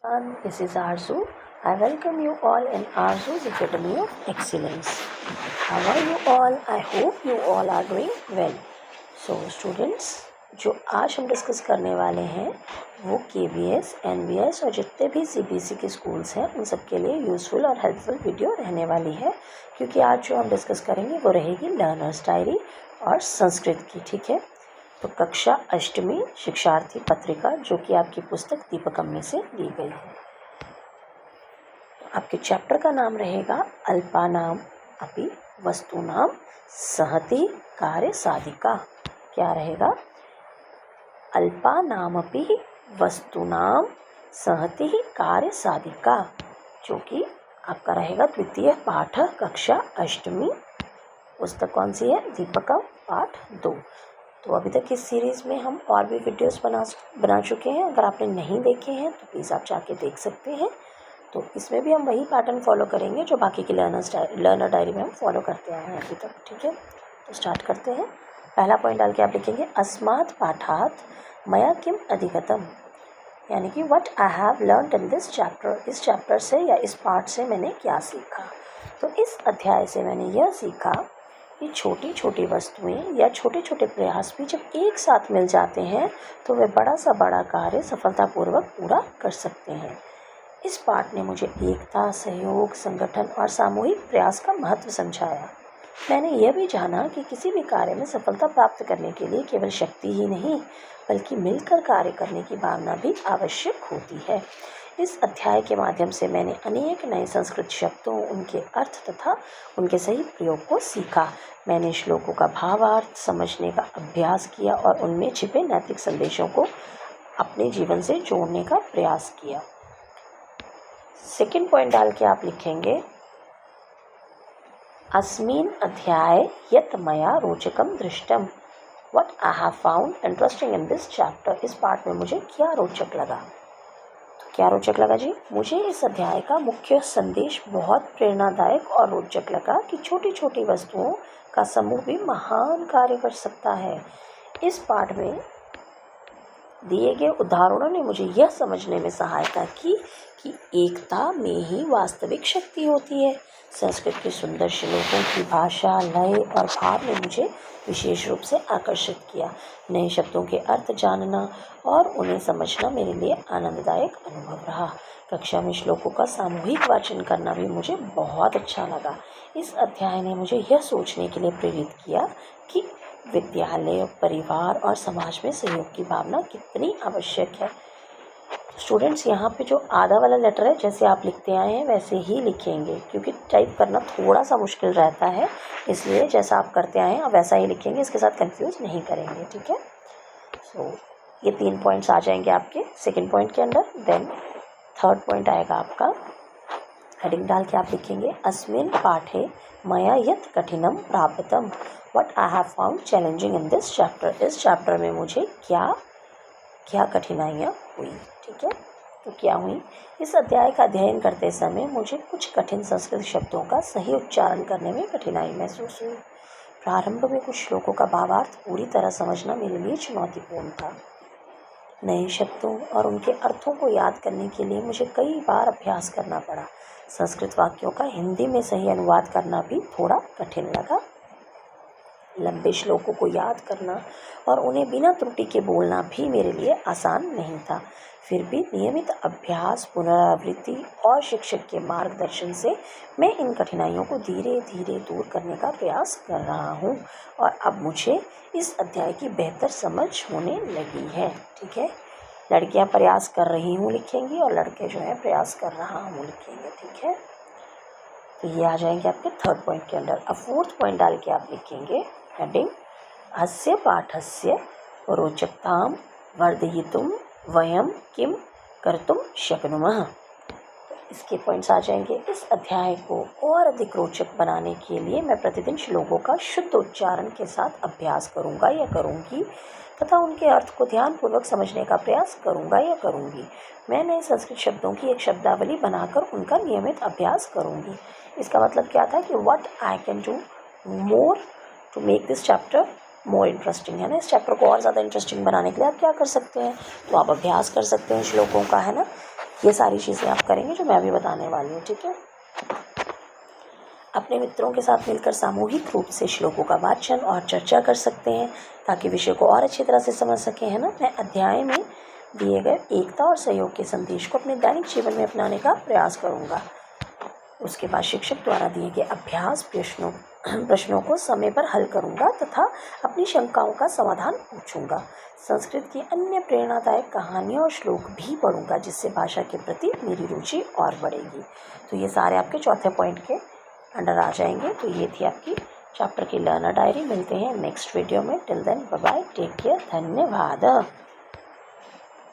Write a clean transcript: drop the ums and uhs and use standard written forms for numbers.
This is Arzu. I welcome you all in Arzu's Academy of Excellence. How are you all? I hope you all are doing well. So students, जो आज हम discuss करने वाले हैं वो KVS, NVS और जितने भी CBSE के स्कूल्स हैं उन सब के लिए यूज़फुल और हेल्पफुल वीडियो रहने वाली है, क्योंकि आज जो हम डिस्कस करेंगे वो रहेगी लर्नर्स डायरी और संस्कृत की। ठीक है, तो कक्षा अष्टमी शिक्षार्थी पत्रिका, जो कि आपकी पुस्तक दीपकम में से ली गई है। आपके चैप्टर का नाम रहेगा अल्पानाम अपि वस्तूनाम सहति कार्य साधिका। क्या रहेगा? अल्पानामपि वस्तूनाम सहति कार्य साधिका, जो कि आपका रहेगा द्वितीय पाठ कक्षा अष्टमी। पुस्तक कौन सी है? दीपकम पाठ 2। तो अभी तक इस सीरीज़ में हम और भी वीडियोस बना चुके हैं। अगर आपने नहीं देखे हैं तो प्लीज़ आप जाके देख सकते हैं। तो इसमें भी हम वही पैटर्न फॉलो करेंगे जो बाकी की लर्नर डायरी में हम फॉलो करते आए हैं अभी तक। ठीक है, तो स्टार्ट करते हैं। पहला पॉइंट डाल के आप लिखेंगे अस्मात् पाठात् मया किम अधिगतम, यानी कि what I have learned in this chapter. इस चैप्टर से या इस पार्ट से मैंने क्या सीखा। तो इस अध्याय से मैंने यह सीखा कि छोटी छोटी वस्तुएं या छोटे छोटे प्रयास भी जब एक साथ मिल जाते हैं तो वे बड़ा सा बड़ा कार्य सफलतापूर्वक पूरा कर सकते हैं। इस पाठ ने मुझे एकता, सहयोग, संगठन और सामूहिक प्रयास का महत्व समझाया। मैंने यह भी जाना कि किसी भी कार्य में सफलता प्राप्त करने के लिए केवल शक्ति ही नहीं, बल्कि मिलकर कार्य करने की भावना भी आवश्यक होती है। इस अध्याय के माध्यम से मैंने अनेक नए संस्कृत शब्दों, उनके अर्थ तथा उनके सही प्रयोग को सीखा। मैंने श्लोकों का भावार्थ समझने का अभ्यास किया और उनमें छिपे नैतिक संदेशों को अपने जीवन से जोड़ने का प्रयास किया। सेकेंड पॉइंट डाल के आप लिखेंगे अस्मिन् अध्याय यत् मया रोचकम दृष्टम, what I have found interesting in this chapter. इस पार्ट में मुझे क्या रोचक लगा? तो क्या रोचक लगा जी? मुझे इस अध्याय का मुख्य संदेश बहुत प्रेरणादायक और रोचक लगा कि छोटी छोटी वस्तुओं का समूह भी महान कार्य कर सकता है। इस पाठ में दिए गए उदाहरणों ने मुझे यह समझने में सहायता की कि एकता में ही वास्तविक शक्ति होती है। संस्कृत के सुंदर श्लोकों की भाषा, लय और भाव ने मुझे विशेष रूप से आकर्षित किया। नए शब्दों के अर्थ जानना और उन्हें समझना मेरे लिए आनंददायक अनुभव रहा। कक्षा में श्लोकों का सामूहिक वाचन करना भी मुझे बहुत अच्छा लगा। इस अध्याय ने मुझे यह सोचने के लिए प्रेरित किया कि विद्यालय, परिवार और समाज में सहयोग की भावना कितनी आवश्यक है। स्टूडेंट्स, यहाँ पे जो आधा वाला लेटर है जैसे आप लिखते आए हैं वैसे ही लिखेंगे, क्योंकि टाइप करना थोड़ा सा मुश्किल रहता है, इसलिए जैसा आप करते आए हैं आप वैसा ही लिखेंगे, इसके साथ कंफ्यूज नहीं करेंगे। ठीक है, सो ये 3 पॉइंट्स आ जाएंगे आपके सेकेंड पॉइंट के अंदर। देन थर्ड पॉइंट आएगा आपका, हेडिंग डाल के आप लिखेंगे अस्मिन् पाठे मया यत् कठिनम प्राप्तम, what I have found challenging in this chapter. इस चैप्टर में मुझे क्या क्या कठिनाइयाँ हुई। ठीक है, तो क्या हुई? इस अध्याय का अध्ययन करते समय मुझे कुछ कठिन संस्कृत शब्दों का सही उच्चारण करने में कठिनाई महसूस हुई। प्रारंभ में कुछ श्लोकों का भावार्थ पूरी तरह समझना मेरे लिए चुनौतीपूर्ण था। नए शब्दों और उनके अर्थों को याद करने के लिए मुझे कई बार अभ्यास करना पड़ा। संस्कृत वाक्यों का हिंदी में सही अनुवाद करना भी थोड़ा कठिन लगा। लंबे श्लोकों को याद करना और उन्हें बिना त्रुटि के बोलना भी मेरे लिए आसान नहीं था। फिर भी नियमित अभ्यास, पुनरावृत्ति और शिक्षक के मार्गदर्शन से मैं इन कठिनाइयों को धीरे धीरे दूर करने का प्रयास कर रहा हूँ और अब मुझे इस अध्याय की बेहतर समझ होने लगी है। ठीक है, लड़कियाँ प्रयास कर रही हूँ लिखेंगी और लड़के जो है प्रयास कर रहा हूँ लिखेंगे। ठीक है, तो ये आ जाएंगे आपके थर्ड पॉइंट के अंदर। अब फोर्थ पॉइंट डाल के आप लिखेंगे हेडिंग अस्य पाठस्य रोचकतां वर्धयितुं वयं किं कर्तुं शक्नुमः। इसके पॉइंट्स आ जाएंगे। इस अध्याय को और अधिक रोचक बनाने के लिए मैं प्रतिदिन श्लोकों का शुद्ध उच्चारण के साथ अभ्यास करूंगा या करूंगी तथा उनके अर्थ को ध्यानपूर्वक समझने का प्रयास करूंगा या करूंगी। मैं नए संस्कृत शब्दों की एक शब्दावली बनाकर उनका नियमित अभ्यास करूंगी। इसका मतलब क्या था कि what I can do more to make this chapter more interesting, है ना। इस चैप्टर को और ज़्यादा इंटरेस्टिंग बनाने के लिए आप क्या कर सकते हैं? तो आप अभ्यास कर सकते हैं श्लोकों का, है ना। ये सारी चीज़ें आप करेंगे जो मैं अभी बताने वाली हूँ, ठीक है। अपने मित्रों के साथ मिलकर सामूहिक रूप से श्लोकों का वाचन और चर्चा कर सकते हैं ताकि विषय को और अच्छी तरह से समझ सकें, है ना। मैं अध्याय में दिए गए एकता और सहयोग के संदेश को अपने दैनिक जीवन में अपनाने का प्रयास करूँगा। उसके बाद शिक्षक द्वारा दिए गए अभ्यास प्रश्नों को समय पर हल करूँगा तथा अपनी शंकाओं का समाधान पूछूंगा। संस्कृत की अन्य प्रेरणादायक कहानियाँ और श्लोक भी पढ़ूंगा जिससे भाषा के प्रति मेरी रुचि और बढ़ेगी। तो ये सारे आपके चौथे पॉइंट के अंडर आ जाएंगे। तो ये थी आपकी चैप्टर की लर्नर डायरी। मिलते हैं नेक्स्ट वीडियो में। Till then bye bye, take care, धन्यवाद।